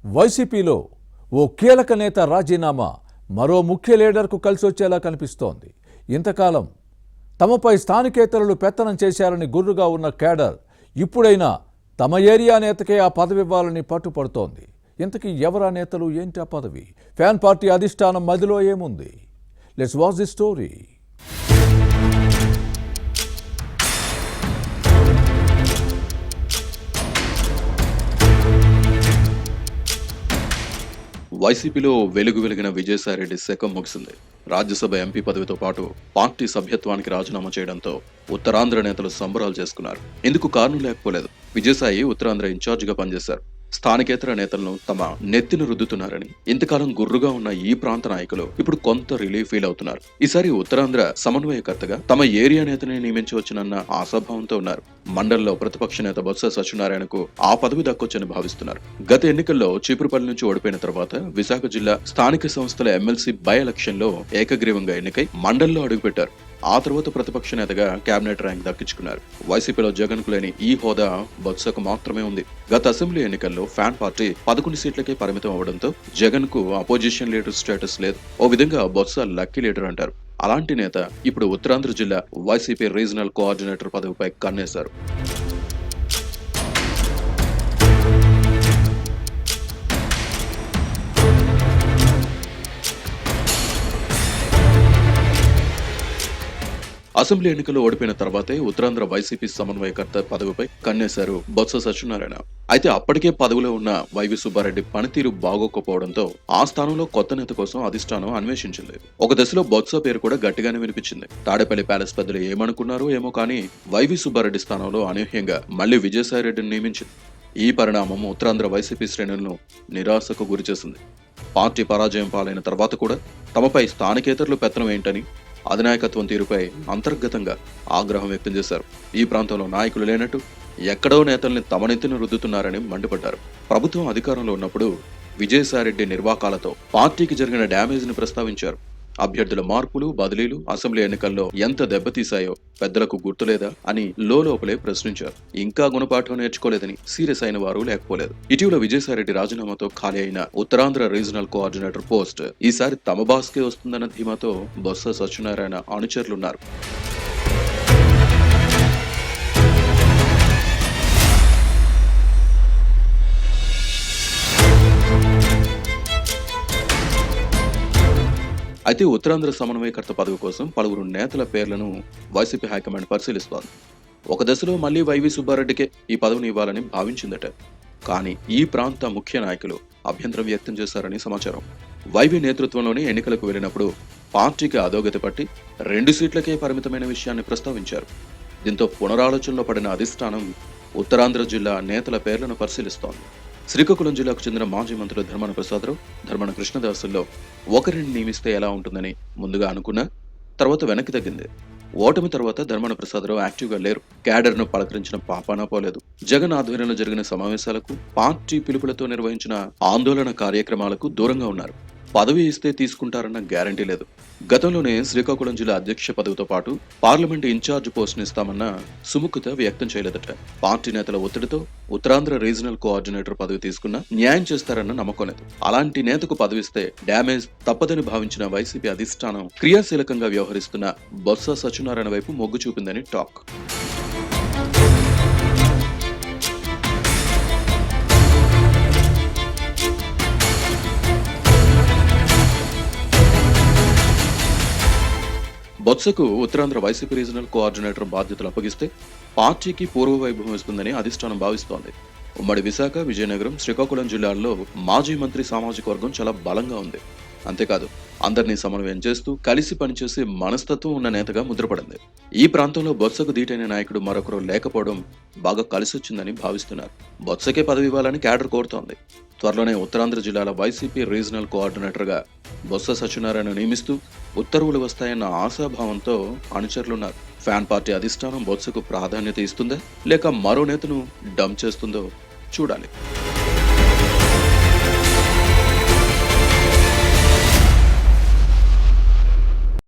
వైసీపీలో ఓ కీలక నేత రాజీనామా మరో ముఖ్య లీడర్కు కలిసొచ్చేలా కనిపిస్తోంది. ఇంతకాలం తమపై స్థానికేతరులు పెత్తనం చేశారని గుర్రుగా ఉన్న కేడర్ ఇప్పుడైనా తమ ఏరియా నేతకే ఆ పదవి ఇవ్వాలని పట్టుపడుతోంది. ఇంతకీ ఎవరా నేతలు, ఏంటి ఆ పదవి? ఫ్యాన్ పార్టీ అధిష్టానం మదిలో ఏముంది? Let's watch the story. వైసీపీలో వెలిగిన విజయసాయిరెడ్డి శకం ముగిసింది. రాజ్యసభ ఎంపీ పదవితో పాటు పార్టీ సభ్యత్వానికి రాజీనామా చేయడంతో ఉత్తరాంధ్ర నేతలు సంబరాలు చేసుకున్నారు. ఇందుకు కారణం లేకపోలేదు. విజయసాయి ఉత్తరాంధ్ర ఇన్ఛార్జిగా పనిచేశారు. స్థానికేతర నేతలను తమ నెత్తిన రుద్దుతున్నారని ఇంతకాలం గుర్రుగా ఉన్న ఈ ప్రాంత నాయకులు ఇప్పుడు కొంత రిలీఫ్ ఫీల్ అవుతున్నారు. ఈసారి ఉత్తరాంధ్ర సమన్వయకర్తగా తమ ఏరియా నేతని నియమించవచ్చునన్న ఆశాభావంతో ఉన్నారు. మండలిలో ప్రతిపక్ష నేత బొత్స సత్యనారాయణకు ఆ పదవి దక్కొచ్చని భావిస్తున్నారు. గత ఎన్నికల్లో చీపురుపల్లి నుంచి ఓడిపోయిన తర్వాత విశాఖ జిల్లా స్థానిక సంస్థల ఎమ్మెల్సీ బై ఎలక్షన్ లో ఏకగ్రీవంగా ఎన్నికై మండలిలో అడుగుపెట్టారు. ఆ తర్వాత ప్రతిపక్ష నేతగా కేబినెట్ ర్యాంక్ దక్కించుకున్నారు. వైసీపీలో జగన్ కు లేని ఈ హోదా బొత్సకు మాత్రమే ఉంది. గత అసెంబ్లీ ఎన్నికల్లో ఫ్యాన్ పార్టీ 11 సీట్లకే పరిమితం అవడంతో జగన్ కు అపోజిషన్ లీడర్ స్టేటస్ లేదు. ఓ విధంగా బొత్స లక్కీ లీడర్ అంటారు. అలాంటి నేత ఇప్పుడు ఉత్తరాంధ్ర జిల్లా వైసీపీ రీజనల్ కోఆర్డినేటర్ పదవిపై కన్నేశారు. అసెంబ్లీ ఎన్నికల్లో ఓడిపోయిన తర్వాతే ఉత్తరాంధ్ర వైసీపీ సమన్వయకర్త పదవిపై కన్నేశారు బొత్స సత్యనారాయణ. అయితే అప్పటికే పదవిలో ఉన్న వైవి సుబ్బారెడ్డి పనితీరు బాగోకపోవడంతో ఆ స్థానంలో కొత్త నేత కోసం అధిష్టానం అన్వేషించింది. ఒక దశలో బొత్స పేరు కూడా గట్టిగానే వినిపించింది. తాడేపల్లి ప్యాలెస్ పెద్దలు ఏమనుకున్నారో ఏమో కానీ వైవి సుబ్బారెడ్డి స్థానంలో అనూహ్యంగా మళ్లీ విజయసాయిరెడ్డిని నియమించింది. ఈ పరిణామం ఉత్తరాంధ్ర వైసీపీ శ్రేణులను నిరాశకు గురిచేసింది. పార్టీ పరాజయం పాలైన తర్వాత కూడా తమపై స్థానికేతరులు పెత్తనం ఏంటని అధినాయకత్వం తీరుపై అంతర్గతంగా ఆగ్రహం వ్యక్తం చేశారు. ఈ ప్రాంతంలో నాయకులు లేనట్టు ఎక్కడో నేతల్ని తమ నెత్తిన రుద్దుతున్నారని మండిపడ్డారు. ప్రభుత్వం అధికారంలో ఉన్నప్పుడు విజయసాయిరెడ్డి నిర్వాకాలతో పార్టీకి జరిగిన డ్యామేజ్ ని ప్రస్తావించారు. అభ్యర్థుల మార్పులు, బదిలీలు అసెంబ్లీ ఎన్నికల్లో ఎంత దెబ్బతీశాయో పెద్దలకు గుర్తులేదా అని లోపలే ప్రశ్నించారు. ఇంకా గుణపాఠం నేర్చుకోలేదని సీరియస్ అయిన వారు లేకపోలేదు. ఇటీవల విజయసాయిరెడ్డి రాజీనామాతో ఖాళీ అయిన ఉత్తరాంధ్ర రీజనల్ కోఆర్డినేటర్ పోస్ట్ ఈసారి తమ బాస్కే వస్తుందన్న ధీమాతో బొత్స సత్యనారాయణ అనుచరులున్నారు. అయితే ఉత్తరాంధ్ర సమన్వయకర్త పదవి కోసం పలువురు నేతల పేర్లను వైసీపీ హైకమాండ్ పరిశీలిస్తోంది. ఒక దశలో మళ్లీ వైవి సుబ్బారెడ్డికే ఈ పదవిని ఇవ్వాలని భావించిందట. కానీ ఈ ప్రాంత ముఖ్య నాయకులు అభ్యంతరం వ్యక్తం చేశారని సమాచారం. వైవి నేతృత్వంలోని ఎన్నికలకు వెళ్లినప్పుడు పార్టీకి అధోగతి పట్టి 2 సీట్లకే పరిమితమైన విషయాన్ని ప్రస్తావించారు. దీంతో పునరాలోచనలో పడిన అధిష్టానం ఉత్తరాంధ్ర జిల్లా నేతల పేర్లను పరిశీలిస్తోంది. శ్రీకాకుళం జిల్లాకు చెందిన మాజీ మంత్రులు ధర్మాన ప్రసాదరావు, ధర్మాన కృష్ణదాసుల్లో ఒకరిని నియమిస్తే ఎలా ఉంటుందని ముందుగా అనుకున్నా తర్వాత వెనక్కి తగ్గింది. ఓటమి తర్వాత ధర్మాన ప్రసాదరావు యాక్టివ్గా లేరు. క్యాడర్ ను పలకరించిన పాపానా పోలేదు. జగన్ ఆధ్వర్యంలో జరిగిన సమావేశాలకు, పార్టీ పిలుపులతో నిర్వహించిన ఆందోళన కార్యక్రమాలకు దూరంగా ఉన్నారు. పదవి ఇస్తే తీసుకుంటారన్న గ్యారంటీ లేదు. గతంలోనే శ్రీకాకుళం జిల్లా అధ్యక్ష పదవితో పాటు పార్లమెంట్ ఇన్ఛార్జ్ పోస్టును ఇస్తామన్న సుముఖత వ్యక్తం చేయలేదట. పార్టీ నేతల ఒత్తిడితో ఉత్తరాంధ్ర రీజనల్ కోఆర్డినేటర్ పదవి తీసుకున్నా న్యాయం చేస్తారన్న నమ్మకం లేదు. అలాంటి నేతకు పదవిస్తే డ్యామేజ్ తప్పదని భావించిన వైసీపీ అధిష్టానం క్రియాశీలకంగా వ్యవహరిస్తున్న బొత్స సత్యనారాయణ వైపు మొగ్గు చూపిందని టాక్. బొత్సకు ఉత్తరాంధ్ర వైసీపీ రీజనల్ కోఆర్డినేటర్ బాధ్యతలు అప్పగిస్తే పార్టీకి పూర్వ వైభవం ఇస్తుందని అధిష్టానం భావిస్తోంది. ఉమ్మడి విశాఖ, విజయనగరం, శ్రీకాకుళం జిల్లాల్లో మాజీ మంత్రి సామాజిక వర్గం చాలా బలంగా ఉంది. అంతేకాదు అందరినీ సమన్వయం చేస్తూ కలిసి పనిచేసే మనస్తత్వం ఉన్న నేతగా ముద్రపడింది. ఈ ప్రాంతంలో బొత్సకు ధీటైన నాయకుడు మరొకరు లేకపోవడం బాగా కలిసొచ్చిందని భావిస్తున్నారు. బొత్సకే పదవి ఇవ్వాలని క్యాడర్ కోరుతోంది. త్వరలోనే ఉత్తరాంధ్ర జిల్లాల వైసీపీ రీజనల్ కోఆర్డినేటర్ గా బొత్స సత్యనారాయణ నియమిస్తూ ఉత్తర్వులు వస్తాయన్న ఆశాభావంతో అనుచరులున్నారు. ఫ్యాన్ పార్టీ అధిష్టానం బొత్సకు ప్రాధాన్యత ఇస్తుందా లేక మరో నేతను డంప్ చేస్తుందో చూడాలి.